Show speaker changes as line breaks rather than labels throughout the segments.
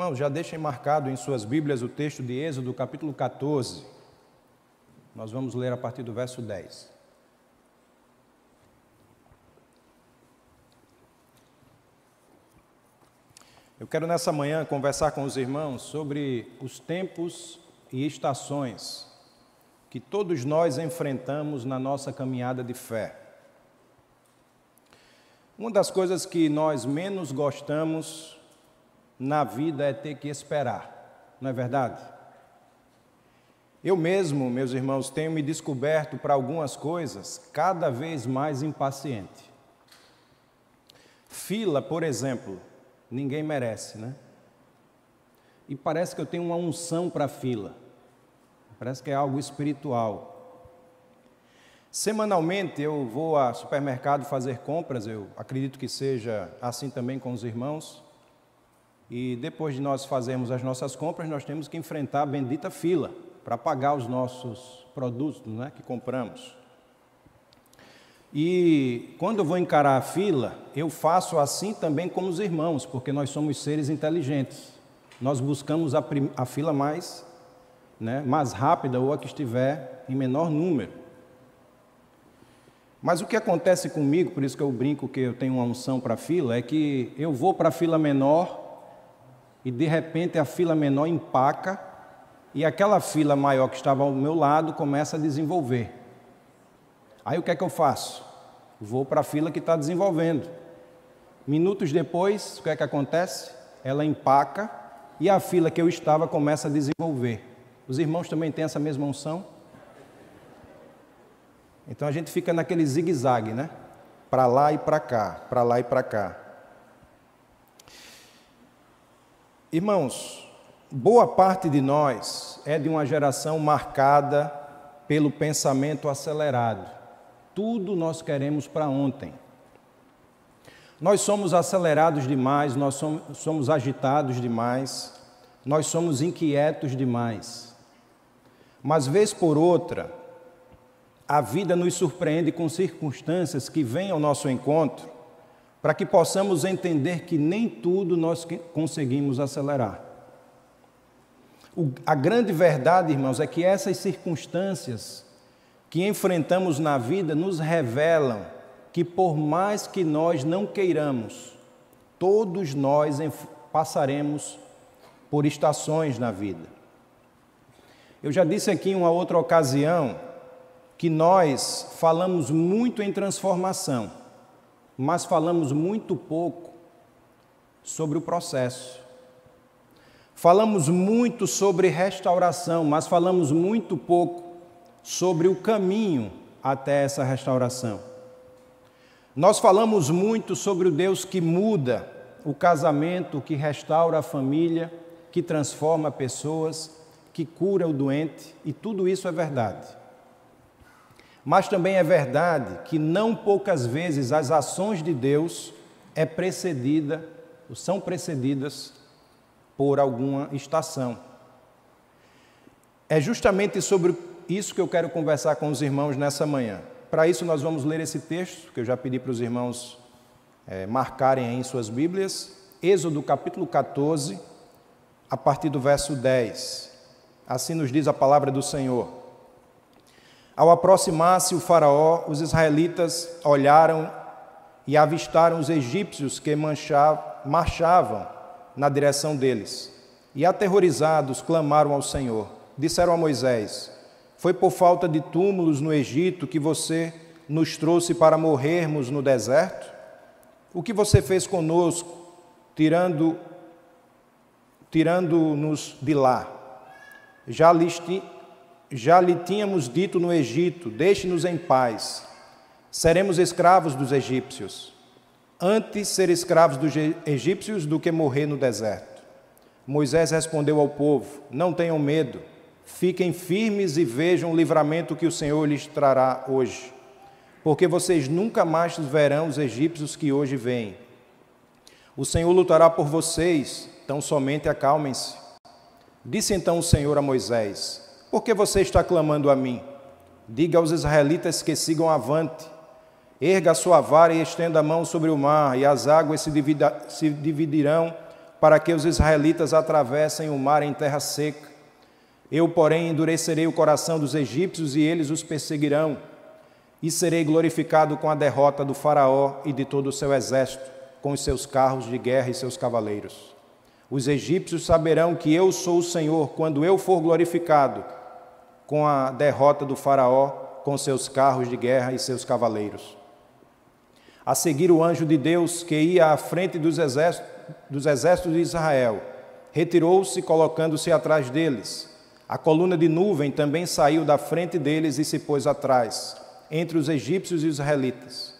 Irmãos, já deixem marcado em suas Bíblias o texto de Êxodo, capítulo 14. Nós vamos ler a partir do verso 10. Eu quero nessa manhã conversar com os irmãos sobre os tempos e estações que todos nós enfrentamos na nossa caminhada de fé. Uma das coisas que nós menos gostamos na vida é ter que esperar, não é verdade? Eu mesmo, meus irmãos, tenho me descoberto para algumas coisas cada vez mais impaciente. Fila, por exemplo, ninguém merece, né? E parece que eu tenho uma unção para fila. Parece que é algo espiritual. Semanalmente eu vou ao supermercado fazer compras, eu acredito que seja assim também com os irmãos. E depois de nós fazermos as nossas compras, nós temos que enfrentar a bendita fila para pagar os nossos produtos, né, que compramos. E quando eu vou encarar a fila, eu faço assim também como os irmãos, porque nós somos seres inteligentes. Nós buscamos a fila mais rápida ou a que estiver em menor número. Mas o que acontece comigo, por isso que eu brinco que eu tenho uma unção para a fila, é que eu vou para a fila menor e de repente a fila menor empaca e aquela fila maior que estava ao meu lado começa a desenvolver. Aí o que é que eu faço? Vou para a fila que está desenvolvendo. Minutos depois, o que é que acontece? Ela empaca e a fila que eu estava começa a desenvolver. Os irmãos também têm essa mesma unção? Então a gente fica naquele zigue-zague, né? Para lá e para cá, para lá e para cá. Irmãos, boa parte de nós é de uma geração marcada pelo pensamento acelerado. Tudo nós queremos para ontem. Nós somos acelerados demais, nós somos agitados demais, nós somos inquietos demais. Mas, vez por outra, a vida nos surpreende com circunstâncias que vêm ao nosso encontro para que possamos entender que nem tudo nós conseguimos acelerar. A grande verdade, irmãos, é que essas circunstâncias que enfrentamos na vida nos revelam que, por mais que nós não queiramos, todos nós passaremos por estações na vida. Eu já disse aqui em uma outra ocasião que nós falamos muito em transformação, mas falamos muito pouco sobre o processo. Falamos muito sobre restauração, mas falamos muito pouco sobre o caminho até essa restauração. Nós falamos muito sobre o Deus que muda o casamento, que restaura a família, que transforma pessoas, que cura o doente, e tudo isso é verdade. Mas também é verdade que não poucas vezes as ações de Deus são precedidas por alguma estação. É justamente sobre isso que eu quero conversar com os irmãos nessa manhã. Para isso nós vamos ler esse texto, que eu já pedi para os irmãos marcarem aí em suas Bíblias, Êxodo capítulo 14, a partir do verso 10. Assim nos diz a palavra do Senhor. Ao aproximar-se o faraó, os israelitas olharam e avistaram os egípcios que marchavam na direção deles. E aterrorizados, clamaram ao Senhor. Disseram a Moisés: foi por falta de túmulos no Egito que você nos trouxe para morrermos no deserto? O que você fez conosco, tirando-nos de lá? Já lhe tínhamos dito no Egito: deixe-nos em paz, seremos escravos dos egípcios. Antes ser escravos dos egípcios do que morrer no deserto. Moisés respondeu ao povo: não tenham medo, fiquem firmes e vejam o livramento que o Senhor lhes trará hoje, porque vocês nunca mais verão os egípcios que hoje vêm. O Senhor lutará por vocês, tão somente acalmem-se. Disse então o Senhor a Moisés: por que você está clamando a mim? Diga aos israelitas que sigam avante. Erga a sua vara e estenda a mão sobre o mar, e as águas se dividirão para que os israelitas atravessem o mar em terra seca. Eu, porém, endurecerei o coração dos egípcios e eles os perseguirão, e serei glorificado com a derrota do faraó e de todo o seu exército, com os seus carros de guerra e seus cavaleiros. Os egípcios saberão que eu sou o Senhor quando eu for glorificado com a derrota do faraó, com seus carros de guerra e seus cavaleiros. A seguir, o anjo de Deus, que ia à frente dos exércitos de Israel, retirou-se, colocando-se atrás deles. A coluna de nuvem também saiu da frente deles e se pôs atrás, entre os egípcios e os israelitas.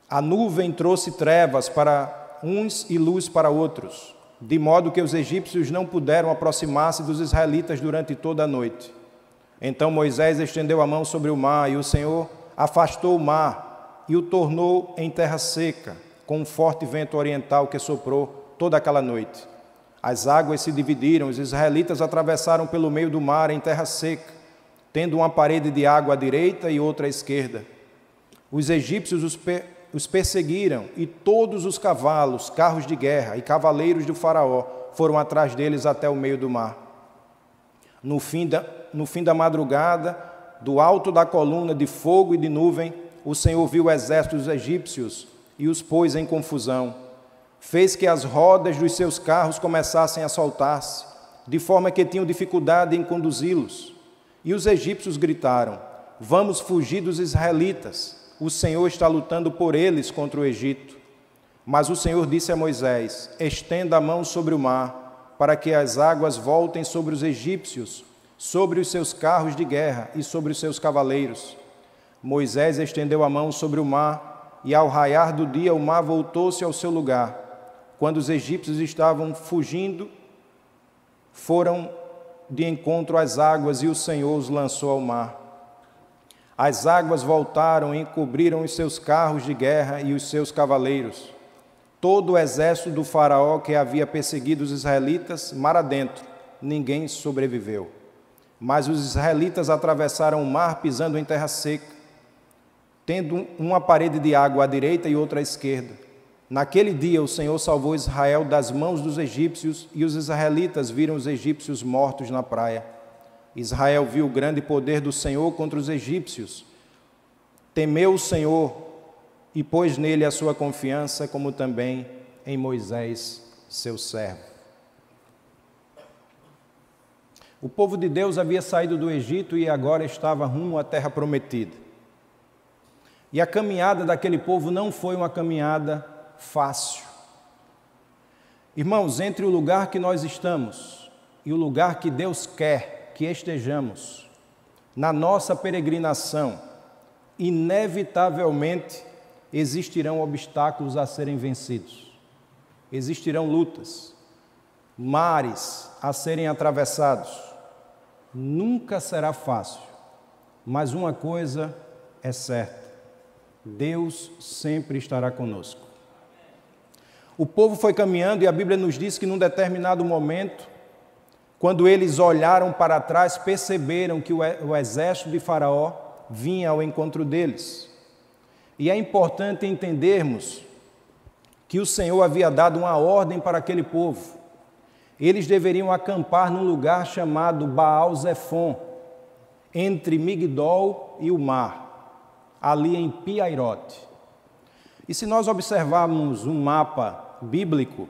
A nuvem trouxe trevas para uns e luz para outros, de modo que os egípcios não puderam aproximar-se dos israelitas durante toda a noite. Então Moisés estendeu a mão sobre o mar, e o Senhor afastou o mar e o tornou em terra seca, com um forte vento oriental que soprou toda aquela noite. As águas se dividiram, os israelitas atravessaram pelo meio do mar em terra seca, tendo uma parede de água à direita e outra à esquerda. Os egípcios os perseguiram, e todos os cavalos, carros de guerra e cavaleiros do faraó foram atrás deles até o meio do mar. No fim da madrugada, do alto da coluna de fogo e de nuvem, o Senhor viu o exército dos egípcios e os pôs em confusão. Fez que as rodas dos seus carros começassem a soltar-se, de forma que tinham dificuldade em conduzi-los. E os egípcios gritaram: vamos fugir dos israelitas, o Senhor está lutando por eles contra o Egito. Mas o Senhor disse a Moisés: estenda a mão sobre o mar, para que as águas voltem sobre os egípcios, sobre os seus carros de guerra e sobre os seus cavaleiros. Moisés estendeu a mão sobre o mar, e ao raiar do dia o mar voltou-se ao seu lugar. Quando os egípcios estavam fugindo, foram de encontro às águas, e o Senhor os lançou ao mar. As águas voltaram e encobriram os seus carros de guerra e os seus cavaleiros. Todo o exército do faraó que havia perseguido os israelitas, mar adentro, ninguém sobreviveu. Mas os israelitas atravessaram o mar pisando em terra seca, tendo uma parede de água à direita e outra à esquerda. Naquele dia o Senhor salvou Israel das mãos dos egípcios, e os israelitas viram os egípcios mortos na praia. Israel viu o grande poder do Senhor contra os egípcios, temeu o Senhor e pôs nele a sua confiança, como também em Moisés, seu servo. O povo de Deus havia saído do Egito e agora estava rumo à terra prometida. E a caminhada daquele povo não foi uma caminhada fácil. Irmãos, entre o lugar que nós estamos e o lugar que Deus quer que estejamos, na nossa peregrinação, inevitavelmente existirão obstáculos a serem vencidos. Existirão lutas, mares a serem atravessados. Nunca será fácil, mas uma coisa é certa: Deus sempre estará conosco. O povo foi caminhando, e a Bíblia nos diz que num determinado momento, quando eles olharam para trás, perceberam que o exército de Faraó vinha ao encontro deles. E é importante entendermos que o Senhor havia dado uma ordem para aquele povo. Eles deveriam acampar num lugar chamado Baal-Zefon, entre Migdol e o mar, ali em Pi-Hairote. E se nós observarmos um mapa bíblico,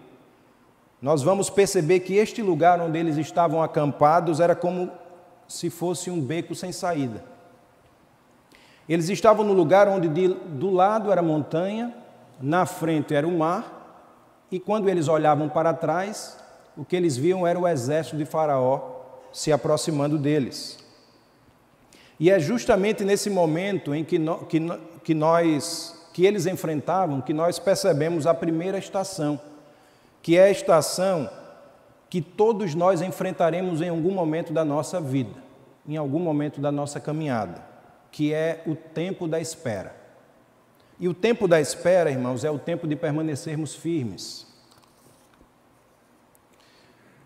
nós vamos perceber que este lugar onde eles estavam acampados era como se fosse um beco sem saída. Eles estavam no lugar onde do lado era montanha, na frente era o mar, e quando eles olhavam para trás, o que eles viam era o exército de Faraó se aproximando deles. E é justamente nesse momento em que eles enfrentavam, que nós percebemos a primeira estação, que é a estação que todos nós enfrentaremos em algum momento da nossa vida, em algum momento da nossa caminhada, que é o tempo da espera. E o tempo da espera, irmãos, é o tempo de permanecermos firmes.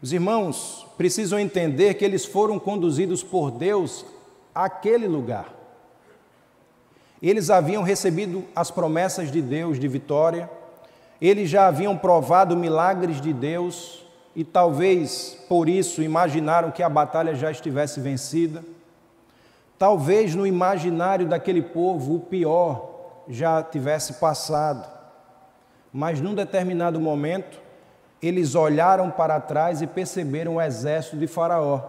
Os irmãos precisam entender que eles foram conduzidos por Deus àquele lugar. Eles haviam recebido as promessas de Deus de vitória, Eles já haviam provado milagres de Deus e talvez por isso imaginaram que a batalha já estivesse vencida. Talvez no imaginário daquele povo o pior já tivesse passado. Mas num determinado momento, eles olharam para trás e perceberam o exército de Faraó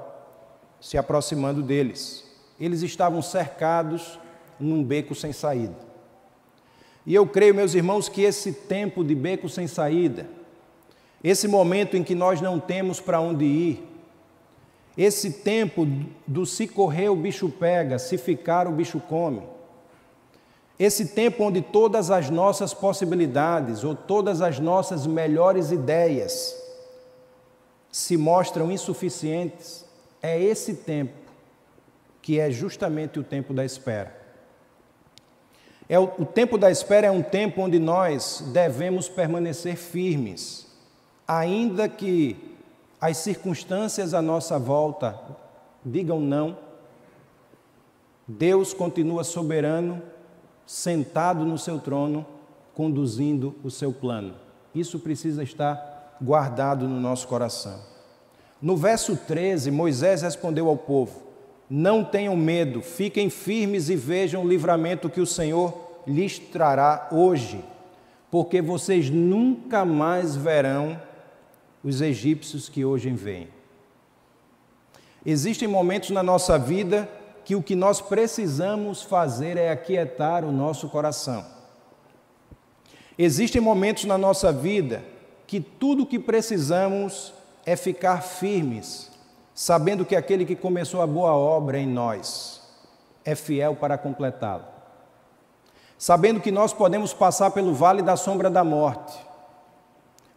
se aproximando deles. Eles estavam cercados num beco sem saída. E eu creio, meus irmãos, que esse tempo de beco sem saída, esse momento em que nós não temos para onde ir, esse tempo do se correr o bicho pega, se ficar o bicho come, esse tempo onde todas as nossas possibilidades ou todas as nossas melhores ideias se mostram insuficientes, é esse tempo que é justamente o tempo da espera. O tempo da espera é um tempo onde nós devemos permanecer firmes, ainda que as circunstâncias à nossa volta digam não. Deus continua soberano, sentado no seu trono, conduzindo o seu plano. Isso precisa estar guardado no nosso coração. No verso 13, Moisés respondeu ao povo: não tenham medo, fiquem firmes e vejam o livramento que o Senhor lhes trará hoje, porque vocês nunca mais verão os egípcios que hoje veem. Existem momentos na nossa vida que o que nós precisamos fazer é aquietar o nosso coração. Existem momentos na nossa vida que tudo o que precisamos é ficar firmes, sabendo que aquele que começou a boa obra em nós é fiel para completá-la. Sabendo que nós podemos passar pelo vale da sombra da morte,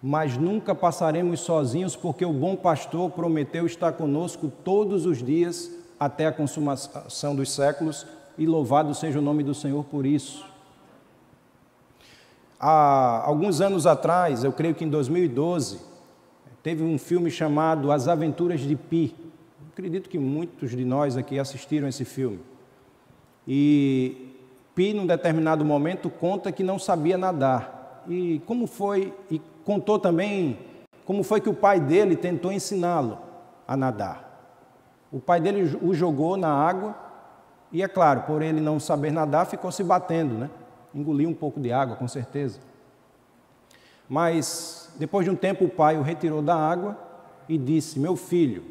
mas nunca passaremos sozinhos, porque o bom pastor prometeu estar conosco todos os dias até a consumação dos séculos, e louvado seja o nome do Senhor por isso. Há alguns anos atrás, eu creio que em 2012, teve um filme chamado As Aventuras de Pi. Acredito que muitos de nós aqui assistiram esse filme. E Pi, num determinado momento, conta que não sabia nadar. E como foi, e contou também como foi que o pai dele tentou ensiná-lo a nadar. O pai dele o jogou na água e, é claro, por ele não saber nadar, ficou se batendo, né? Engoliu um pouco de água, com certeza. Mas, depois de um tempo, o pai o retirou da água e disse: meu filho,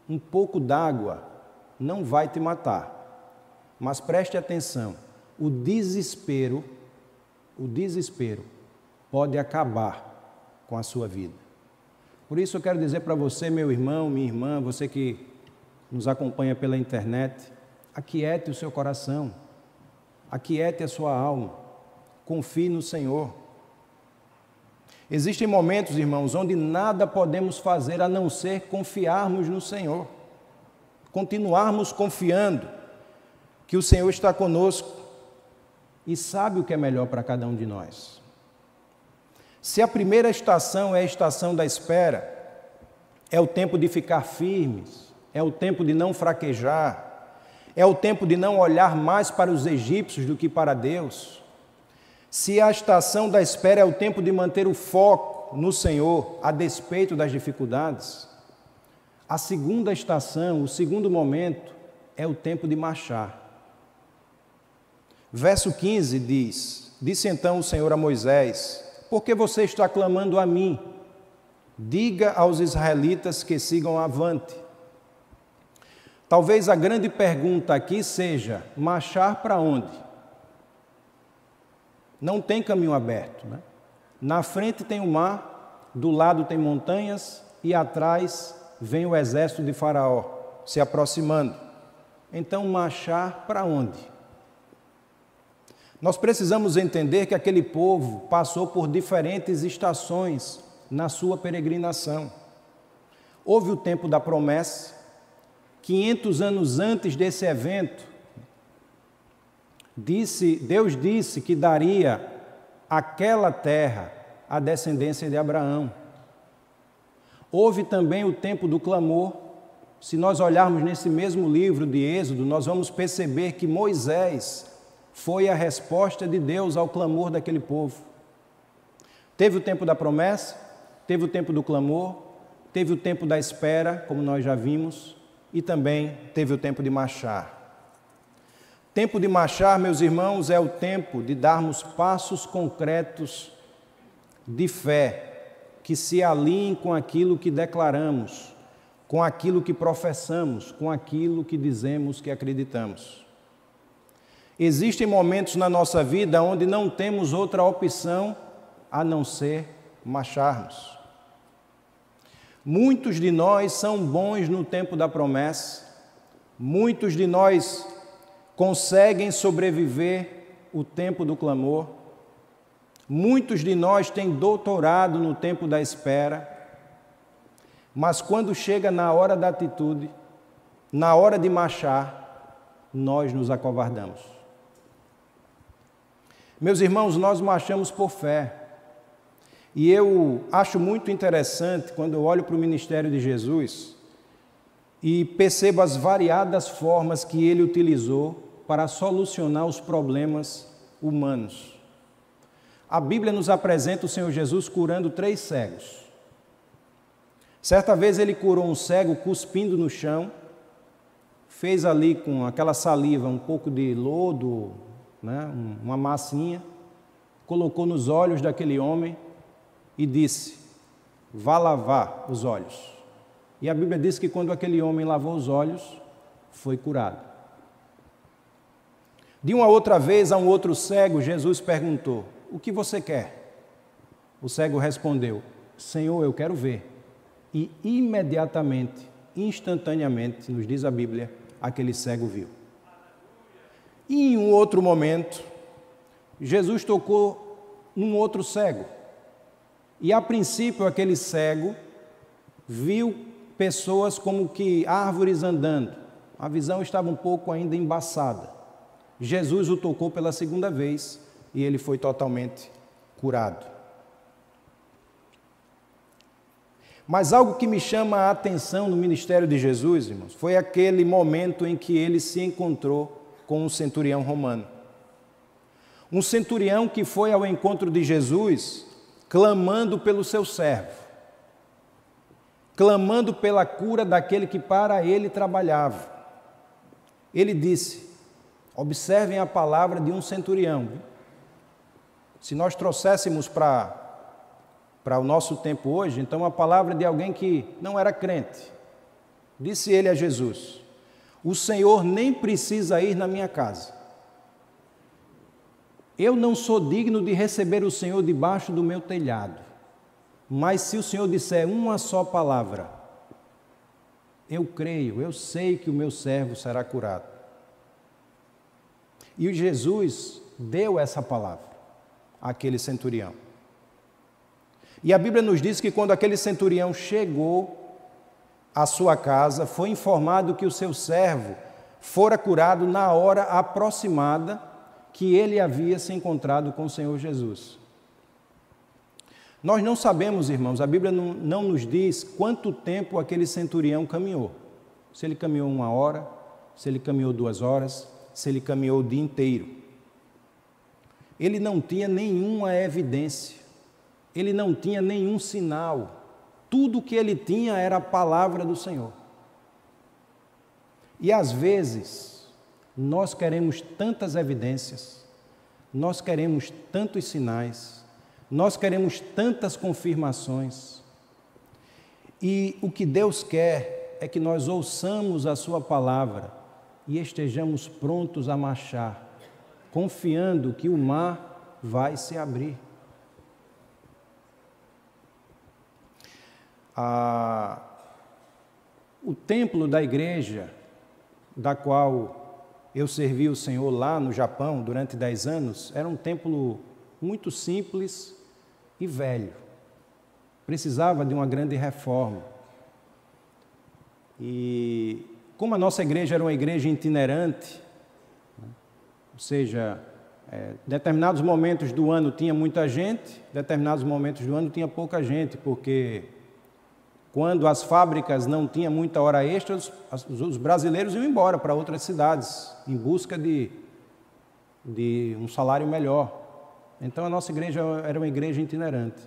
um pouco d'água não vai te matar, mas preste atenção, o desespero pode acabar com a sua vida. Por isso eu quero dizer para você, meu irmão, minha irmã, você que nos acompanha pela internet, aquiete o seu coração, aquiete a sua alma, confie no Senhor. Existem momentos, irmãos, onde nada podemos fazer a não ser confiarmos no Senhor, continuarmos confiando que o Senhor está conosco e sabe o que é melhor para cada um de nós. Se a primeira estação é a estação da espera, é o tempo de ficar firmes, é o tempo de não fraquejar, é o tempo de não olhar mais para os egípcios do que para Deus. Se a estação da espera é o tempo de manter o foco no Senhor, a despeito das dificuldades, a segunda estação, o segundo momento, é o tempo de marchar. Verso 15 diz: disse então o Senhor a Moisés: por que você está clamando a mim? Diga aos israelitas que sigam avante. Talvez a grande pergunta aqui seja: marchar para onde? Não tem caminho aberto, né? Na frente tem o mar, do lado tem montanhas e atrás vem o exército de Faraó se aproximando. Então, marchar para onde? Nós precisamos entender que aquele povo passou por diferentes estações na sua peregrinação. Houve o tempo da promessa. 500 anos antes desse evento, Deus disse que daria aquela terra à descendência de Abraão. Houve também o tempo do clamor. Se nós olharmos nesse mesmo livro de Êxodo, nós vamos perceber que Moisés foi a resposta de Deus ao clamor daquele povo. Teve o tempo da promessa, teve o tempo do clamor, teve o tempo da espera, como nós já vimos, e também teve o tempo de marchar. Tempo de marchar, meus irmãos, é o tempo de darmos passos concretos de fé, que se alinhem com aquilo que declaramos, com aquilo que professamos, com aquilo que dizemos que acreditamos. Existem momentos na nossa vida onde não temos outra opção a não ser marcharmos. Muitos de nós são bons no tempo da promessa, muitos de nós conseguem sobreviver o tempo do clamor, muitos de nós têm doutorado no tempo da espera, mas quando chega na hora da atitude, na hora de marchar, nós nos acovardamos. Meus irmãos, nós marchamos por fé. E eu acho muito interessante quando eu olho para o ministério de Jesus e percebo as variadas formas que ele utilizou para solucionar os problemas humanos. A Bíblia nos apresenta o Senhor Jesus curando 3 cegos. Certa vez ele curou um cego cuspindo no chão, fez ali com aquela saliva um pouco de lodo, uma massinha, colocou nos olhos daquele homem e disse: vá lavar os olhos. E a Bíblia diz que quando aquele homem lavou os olhos, foi curado. De uma outra vez, a um outro cego, Jesus perguntou: o que você quer? O cego respondeu: Senhor, eu quero ver. E imediatamente, instantaneamente, nos diz a Bíblia, aquele cego viu. E em um outro momento, Jesus tocou num outro cego. E a princípio aquele cego viu pessoas como que árvores andando. A visão estava um pouco ainda embaçada. Jesus o tocou pela segunda vez e ele foi totalmente curado. Mas algo que me chama a atenção no ministério de Jesus, irmãos, foi aquele momento em que ele se encontrou com um centurião romano. Um centurião que foi ao encontro de Jesus clamando pelo seu servo, clamando pela cura daquele que para ele trabalhava. Ele disse, observem a palavra de um centurião. Se nós trouxéssemos para o nosso tempo hoje, então a palavra de alguém que não era crente. Disse ele a Jesus: o Senhor nem precisa ir na minha casa. Eu não sou digno de receber o Senhor debaixo do meu telhado, mas se o Senhor disser uma só palavra, eu creio, eu sei que o meu servo será curado. E Jesus deu essa palavra àquele centurião. E a Bíblia nos diz que quando aquele centurião chegou à sua casa, foi informado que o seu servo fora curado na hora aproximada que ele havia se encontrado com o Senhor Jesus. Nós não sabemos, irmãos, a Bíblia não nos diz quanto tempo aquele centurião caminhou. Se ele caminhou 1 hora, se ele caminhou 2 horas, se ele caminhou o dia inteiro. Ele não tinha nenhuma evidência, ele não tinha nenhum sinal. Tudo que ele tinha era a palavra do Senhor. E às vezes, nós queremos tantas evidências, nós queremos tantos sinais, nós queremos tantas confirmações. E o que Deus quer é que nós ouçamos a sua palavra e estejamos prontos a marchar, confiando que o mar vai se abrir. O templo da igreja, da qual eu servi o Senhor lá no Japão durante 10 anos, era um templo muito simples e velho. Precisava de uma grande reforma. E como a nossa igreja era uma igreja itinerante, ou seja, determinados momentos do ano tinha muita gente, determinados momentos do ano tinha pouca gente, porque quando as fábricas não tinham muita hora extra, os brasileiros iam embora para outras cidades, em busca de um salário melhor. Então a nossa igreja era uma igreja itinerante.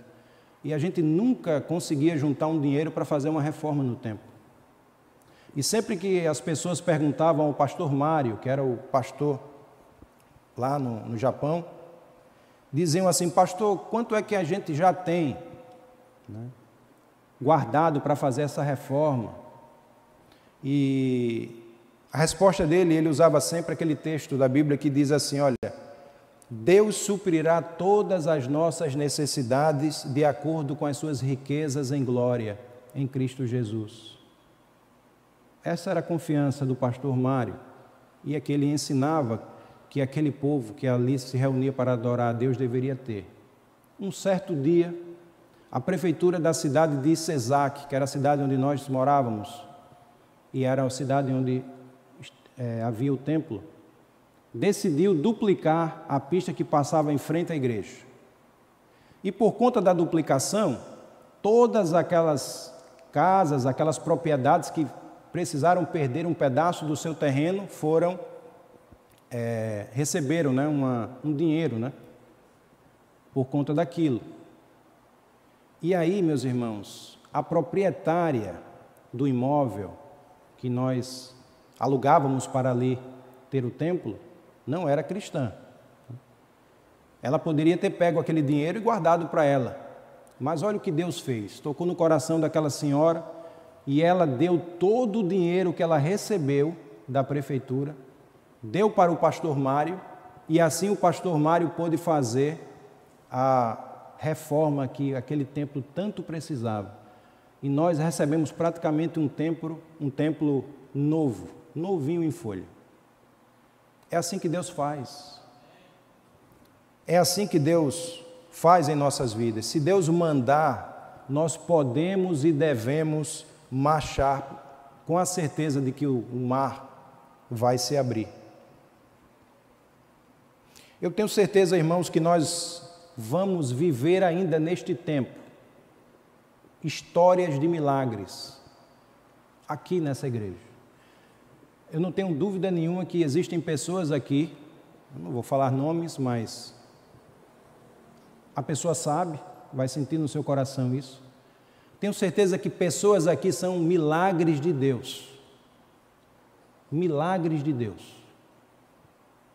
E a gente nunca conseguia juntar um dinheiro para fazer uma reforma no templo. E sempre que as pessoas perguntavam ao pastor Mário, que era o pastor lá no Japão, diziam assim: pastor, quanto é que a gente já tem, né, guardado para fazer essa reforma? E a resposta dele, ele usava sempre aquele texto da Bíblia que diz assim: olha, Deus suprirá todas as nossas necessidades de acordo com as suas riquezas em glória em Cristo Jesus. Essa era a confiança do pastor Mário, e é que ele ensinava que aquele povo que ali se reunia para adorar a Deus deveria ter. Um certo dia, a prefeitura da cidade de Isezaki, que era a cidade onde nós morávamos, e era a cidade onde havia o templo, decidiu duplicar a pista que passava em frente à igreja. E por conta da duplicação, todas aquelas casas, aquelas propriedades que precisaram perder um pedaço do seu terreno, receberam, né, um dinheiro, né, por conta daquilo. E aí, meus irmãos, a proprietária do imóvel que nós alugávamos para ali ter o templo, não era cristã. Ela poderia ter pego aquele dinheiro e guardado para ela. Mas olha o que Deus fez. Tocou no coração daquela senhora e ela deu todo o dinheiro que ela recebeu da prefeitura, deu para o pastor Mário, e assim o pastor Mário pôde fazer a reforma que aquele templo tanto precisava. E nós recebemos praticamente um templo novo, novinho em folha. É assim que Deus faz. É assim que Deus faz em nossas vidas. Se Deus mandar, nós podemos e devemos marchar com a certeza de que o mar vai se abrir. Eu tenho certeza, irmãos, que nós vamos viver ainda neste tempo histórias de milagres aqui nessa igreja. Eu não tenho dúvida nenhuma que existem pessoas aqui, eu não vou falar nomes, mas a pessoa sabe, vai sentir no seu coração isso. Tenho certeza que pessoas aqui são milagres de Deus. Milagres de Deus,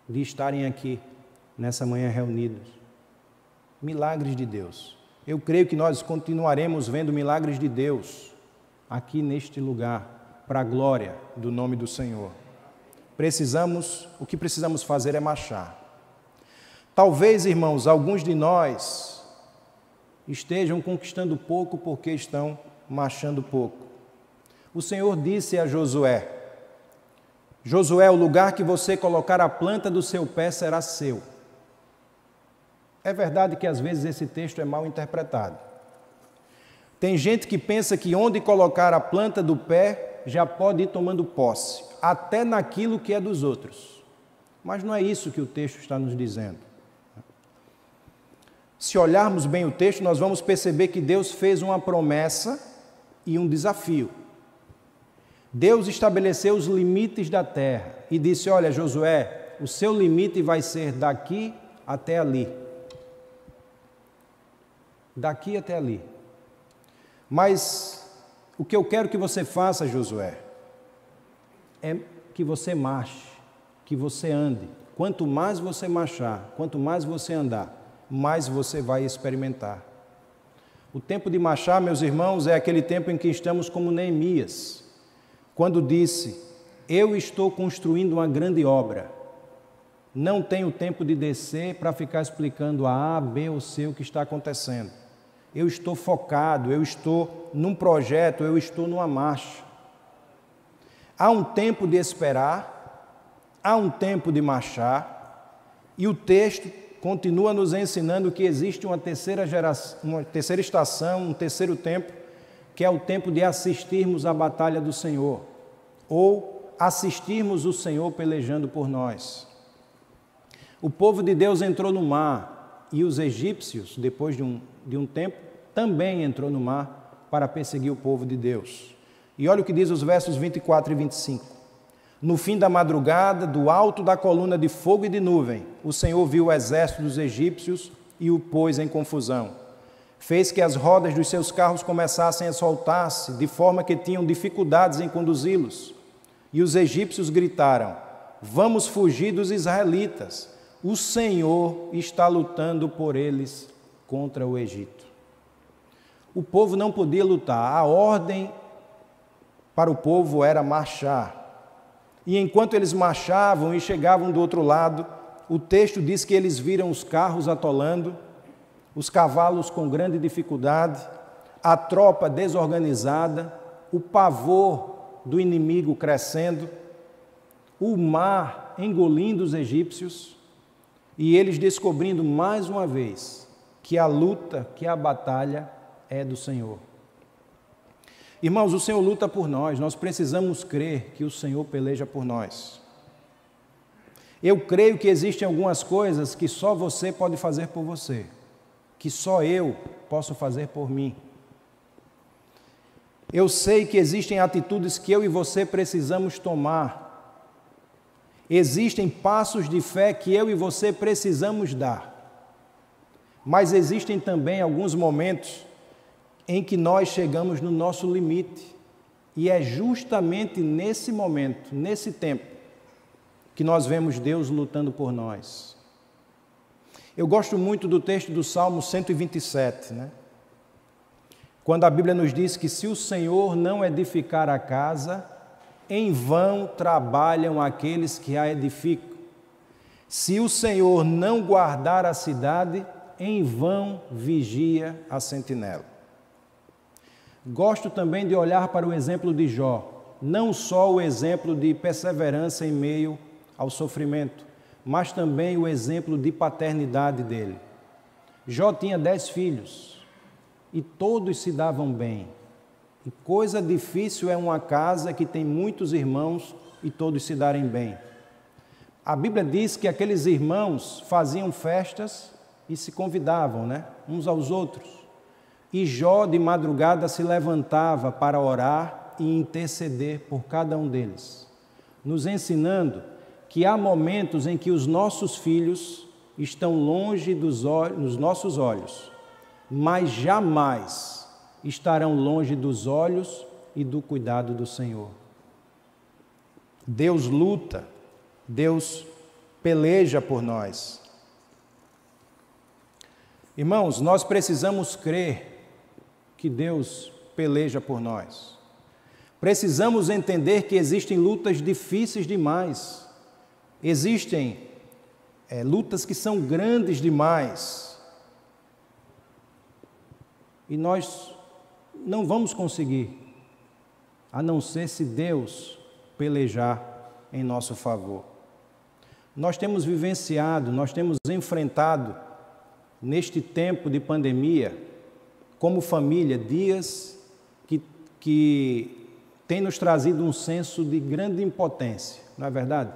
de estarem aqui nessa manhã reunidos. Milagres de Deus. Eu creio que nós continuaremos vendo milagres de Deus aqui neste lugar, para a glória do nome do Senhor. O que precisamos fazer é marchar. Talvez, irmãos, alguns de nós estejam conquistando pouco porque estão marchando pouco. O Senhor disse a Josué: Josué, o lugar que você colocar a planta do seu pé será seu. É verdade que às vezes esse texto é mal interpretado. Tem gente que pensa que onde colocar a planta do pé já pode ir tomando posse, até naquilo que é dos outros. Mas não é isso que o texto está nos dizendo. Se olharmos bem o texto, nós vamos perceber que Deus fez uma promessa e um desafio. Deus estabeleceu os limites da terra e disse: olha, Josué, o seu limite vai ser daqui até ali. Daqui até ali. Mas o que eu quero que você faça, Josué, é que você marche, que você ande. Quanto mais você marchar, quanto mais você andar, mais você vai experimentar. O tempo de marchar, meus irmãos, é aquele tempo em que estamos como Neemias, quando disse: eu estou construindo uma grande obra, não tenho tempo de descer para ficar explicando a A, B ou C o que está acontecendo. Eu estou focado, eu estou num projeto, eu estou numa marcha. Há um tempo de esperar, há um tempo de marchar, e o texto continua nos ensinando que existe uma terceira estação, um terceiro tempo, que é o tempo de assistirmos à batalha do Senhor, ou assistirmos o Senhor pelejando por nós. O povo de Deus entrou no mar, e os egípcios, depois de um tempo, também entrou no mar para perseguir o povo de Deus. E olha o que diz os versos 24 e 25. No fim da madrugada, do alto da coluna de fogo e de nuvem, o Senhor viu o exército dos egípcios e o pôs em confusão. Fez que as rodas dos seus carros começassem a soltar-se, de forma que tinham dificuldades em conduzi-los. E os egípcios gritaram: vamos fugir dos israelitas. O Senhor está lutando por eles contra o Egito. O povo não podia lutar. A ordem para o povo era marchar. E enquanto eles marchavam e chegavam do outro lado, o texto diz que eles viram os carros atolando, os cavalos com grande dificuldade, a tropa desorganizada, o pavor do inimigo crescendo, o mar engolindo os egípcios e eles descobrindo mais uma vez que a luta, que a batalha é do Senhor. Irmãos, o Senhor luta por nós precisamos crer que o Senhor peleja por nós. Eu creio que existem algumas coisas que só você pode fazer por você, que só eu posso fazer por mim. Eu sei que existem atitudes que eu e você precisamos tomar. Existem passos de fé que eu e você precisamos dar. Mas existem também alguns momentos em que nós chegamos no nosso limite. E é justamente nesse momento, nesse tempo, que nós vemos Deus lutando por nós. Eu gosto muito do texto do Salmo 127, né? Quando a Bíblia nos diz que se o Senhor não edificar a casa, em vão trabalham aqueles que a edificam. Se o Senhor não guardar a cidade, em vão vigia a sentinela. Gosto também de olhar para o exemplo de Jó, não só o exemplo de perseverança em meio ao sofrimento, mas também o exemplo de paternidade dele. Jó tinha 10 filhos e todos se davam bem. E coisa difícil é uma casa que tem muitos irmãos e todos se darem bem. A Bíblia diz que aqueles irmãos faziam festas e se convidavam, né, uns aos outros. E Jó de madrugada se levantava para orar e interceder por cada um deles, nos ensinando que há momentos em que os nossos filhos estão longe dos nossos olhos, mas jamais estarão longe dos olhos e do cuidado do Senhor. Deus luta, Deus peleja por nós. Irmãos, nós precisamos crer que Deus peleja por nós. Precisamos entender que existem lutas difíceis demais. Existem lutas que são grandes demais. E nós não vamos conseguir, a não ser se Deus pelejar em nosso favor. Nós temos vivenciado, nós temos enfrentado, neste tempo de pandemia, como família, dias que têm nos trazido um senso de grande impotência, não é verdade?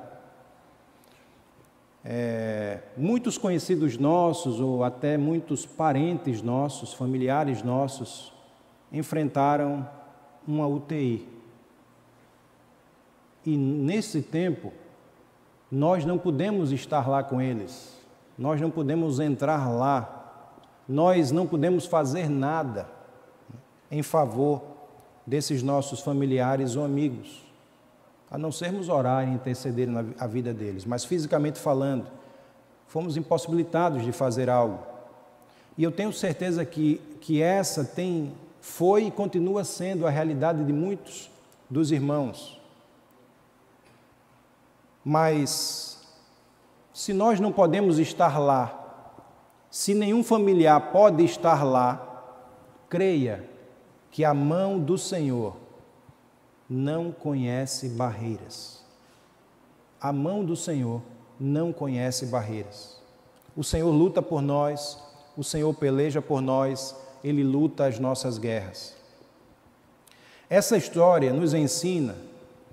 Muitos conhecidos nossos, ou até muitos parentes nossos, familiares nossos, enfrentaram uma UTI. E nesse tempo, nós não podemos estar lá com eles, nós não podemos entrar lá, nós não podemos fazer nada em favor desses nossos familiares ou amigos, a não sermos orar e interceder na vida deles, mas fisicamente falando, fomos impossibilitados de fazer algo. E eu tenho certeza que essa foi e continua sendo a realidade de muitos dos irmãos. Mas, se nós não podemos estar lá, se nenhum familiar pode estar lá, creia que a mão do Senhor não conhece barreiras. A mão do Senhor não conhece barreiras. O Senhor luta por nós, o Senhor peleja por nós, Ele luta as nossas guerras. Essa história nos ensina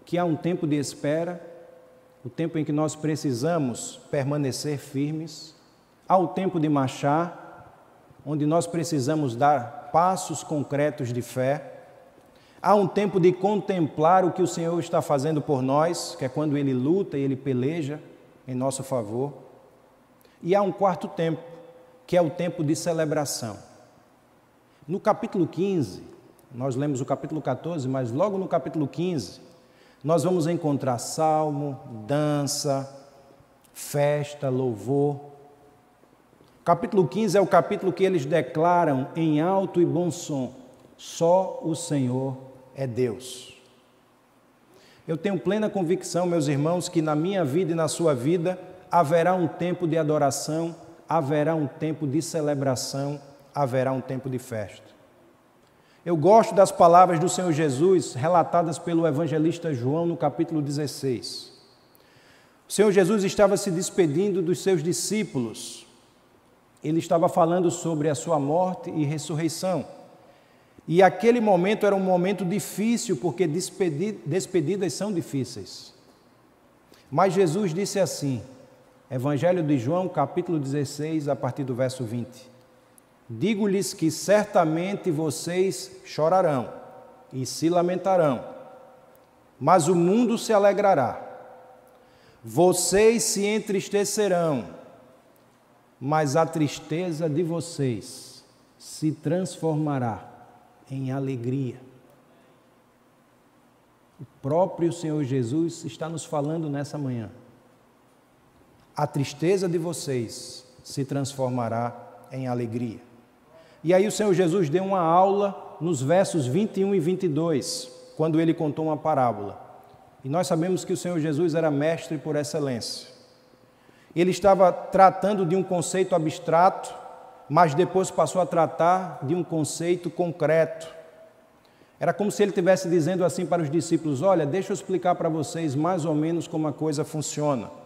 que há um tempo de espera, o tempo em que nós precisamos permanecer firmes, há o tempo de marchar, onde nós precisamos dar passos concretos de fé, há um tempo de contemplar o que o Senhor está fazendo por nós, que é quando Ele luta e Ele peleja em nosso favor, e há um quarto tempo, que é o tempo de celebração. No capítulo 15, nós lemos o capítulo 14, mas logo no capítulo 15, nós vamos encontrar salmo, dança, festa, louvor. O capítulo 15 é o capítulo que eles declaram em alto e bom som: só o Senhor é Deus. Eu tenho plena convicção, meus irmãos, que na minha vida e na sua vida haverá um tempo de adoração, haverá um tempo de celebração, haverá um tempo de festa. Eu gosto das palavras do Senhor Jesus relatadas pelo evangelista João no capítulo 16. O Senhor Jesus estava se despedindo dos seus discípulos. Ele estava falando sobre a sua morte e ressurreição. E aquele momento era um momento difícil, porque despedidas são difíceis. Mas Jesus disse assim, Evangelho de João, capítulo 16, a partir do verso 20. Digo-lhes que certamente vocês chorarão e se lamentarão, mas o mundo se alegrará. Vocês se entristecerão, mas a tristeza de vocês se transformará em alegria. O próprio Senhor Jesus está nos falando nessa manhã. A tristeza de vocês se transformará em alegria. E aí o Senhor Jesus deu uma aula nos versos 21 e 22, quando ele contou uma parábola. E nós sabemos que o Senhor Jesus era mestre por excelência. Ele estava tratando de um conceito abstrato, mas depois passou a tratar de um conceito concreto. Era como se ele estivesse dizendo assim para os discípulos: olha, deixa eu explicar para vocês mais ou menos como a coisa funciona.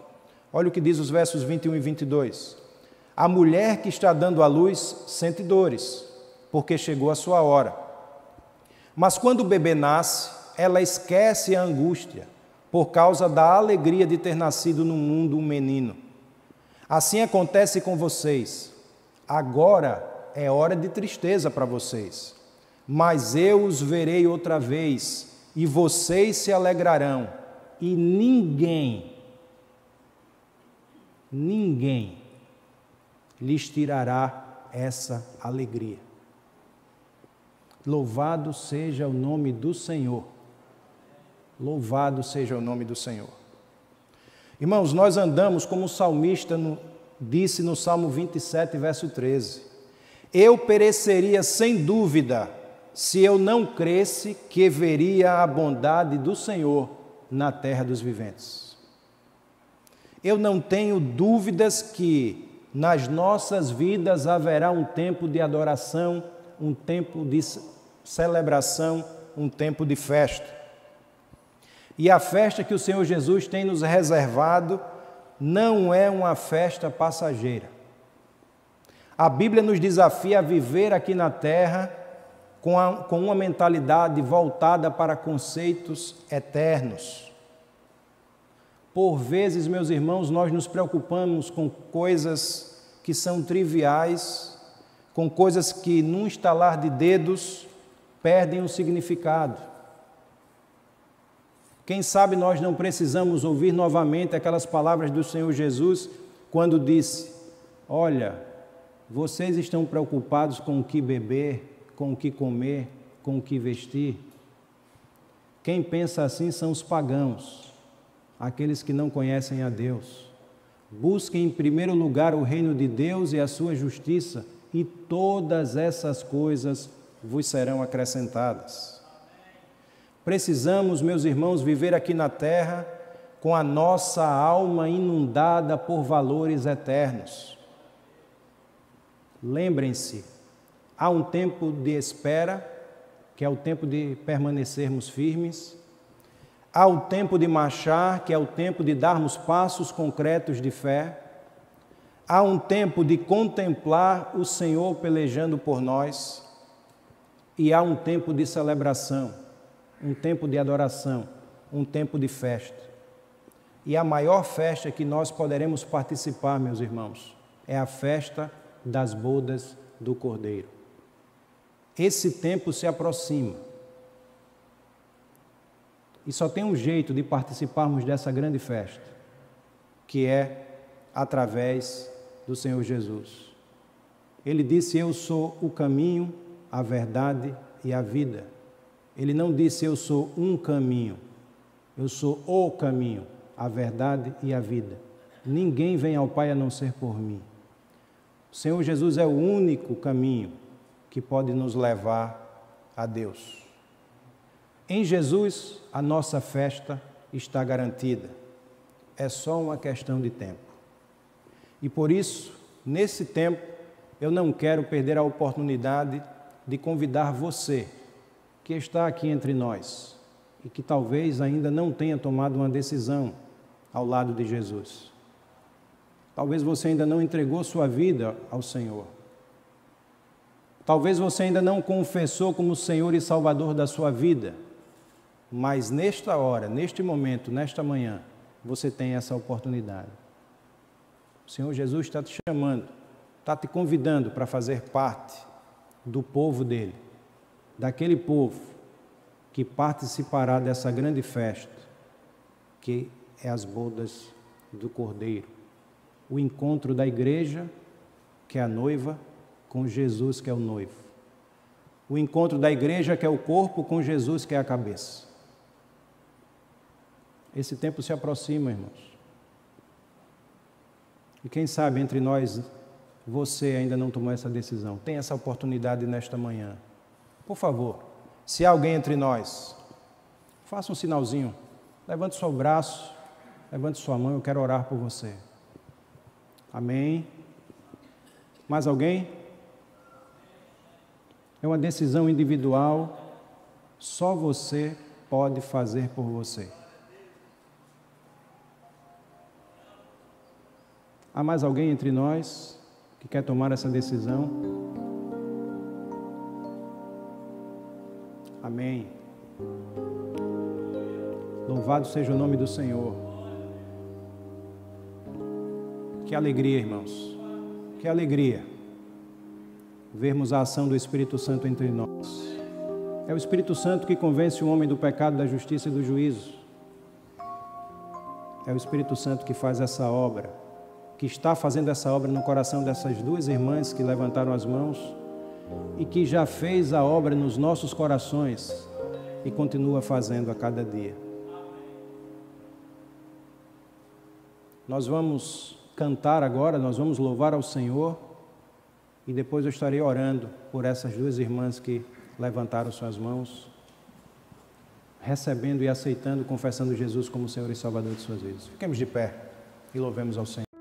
Olha o que diz os versos 21 e 22. A mulher que está dando à luz sente dores, porque chegou a sua hora. Mas quando o bebê nasce, ela esquece a angústia, por causa da alegria de ter nascido no mundo um menino. Assim acontece com vocês. Agora é hora de tristeza para vocês, mas eu os verei outra vez, e vocês se alegrarão, e ninguém lhes tirará essa alegria. Louvado seja o nome do Senhor. Louvado seja o nome do Senhor. Irmãos, nós andamos como o salmista disse no Salmo 27, verso 13. Eu pereceria sem dúvida se eu não cresse que veria a bondade do Senhor na terra dos viventes. Eu não tenho dúvidas que nas nossas vidas haverá um tempo de adoração, um tempo de celebração, um tempo de festa. E a festa que o Senhor Jesus tem nos reservado não é uma festa passageira. A Bíblia nos desafia a viver aqui na terra com uma mentalidade voltada para conceitos eternos. Por vezes, meus irmãos, nós nos preocupamos com coisas que são triviais, com coisas que, num estalar de dedos, perdem o significado. Quem sabe nós não precisamos ouvir novamente aquelas palavras do Senhor Jesus, quando disse: olha, vocês estão preocupados com o que beber, com o que comer, com o que vestir? Quem pensa assim são os pagãos, aqueles que não conhecem a Deus. Busquem em primeiro lugar o reino de Deus e a sua justiça, e todas essas coisas vos serão acrescentadas. Precisamos, meus irmãos, viver aqui na terra com a nossa alma inundada por valores eternos. Lembrem-se, há um tempo de espera, que é o tempo de permanecermos firmes. Há o tempo de marchar, que é o tempo de darmos passos concretos de fé. Há um tempo de contemplar o Senhor pelejando por nós. E há um tempo de celebração, um tempo de adoração, um tempo de festa. E a maior festa que nós poderemos participar, meus irmãos, é a festa das bodas do Cordeiro. Esse tempo se aproxima. E só tem um jeito de participarmos dessa grande festa, que é através do Senhor Jesus. Ele disse: eu sou o caminho, a verdade e a vida. Ele não disse: eu sou um caminho. Eu sou o caminho, a verdade e a vida. Ninguém vem ao Pai a não ser por mim. O Senhor Jesus é o único caminho que pode nos levar a Deus. Em Jesus, a nossa festa está garantida. É só uma questão de tempo. E por isso, nesse tempo, eu não quero perder a oportunidade de convidar você, que está aqui entre nós, e que talvez ainda não tenha tomado uma decisão ao lado de Jesus. Talvez você ainda não entregou sua vida ao Senhor. Talvez você ainda não confessou como Senhor e Salvador da sua vida. Mas nesta hora, neste momento, nesta manhã, você tem essa oportunidade. O Senhor Jesus está te chamando, está te convidando para fazer parte do povo dele, daquele povo que participará dessa grande festa, que é as bodas do Cordeiro. O encontro da igreja, que é a noiva, com Jesus, que é o noivo. O encontro da igreja, que é o corpo, com Jesus, que é a cabeça. Esse tempo se aproxima, irmãos. E quem sabe entre nós, você ainda não tomou essa decisão. Tem essa oportunidade nesta manhã. Por favor, se há alguém entre nós, faça um sinalzinho. Levante seu braço, levante sua mão, eu quero orar por você. Amém. Mais alguém? É uma decisão individual, só você pode fazer por você. Há mais alguém entre nós que quer tomar essa decisão? Amém. Louvado seja o nome do Senhor. Que alegria, irmãos. Que alegria vermos a ação do Espírito Santo entre nós. É o Espírito Santo que convence o homem do pecado, da justiça e do juízo. É o Espírito Santo que faz essa obra, que está fazendo essa obra no coração dessas duas irmãs que levantaram as mãos e que já fez a obra nos nossos corações e continua fazendo a cada dia. Nós vamos cantar agora, nós vamos louvar ao Senhor e depois eu estarei orando por essas duas irmãs que levantaram suas mãos, recebendo e aceitando, confessando Jesus como Senhor e Salvador de suas vidas. Fiquemos de pé e louvemos ao Senhor.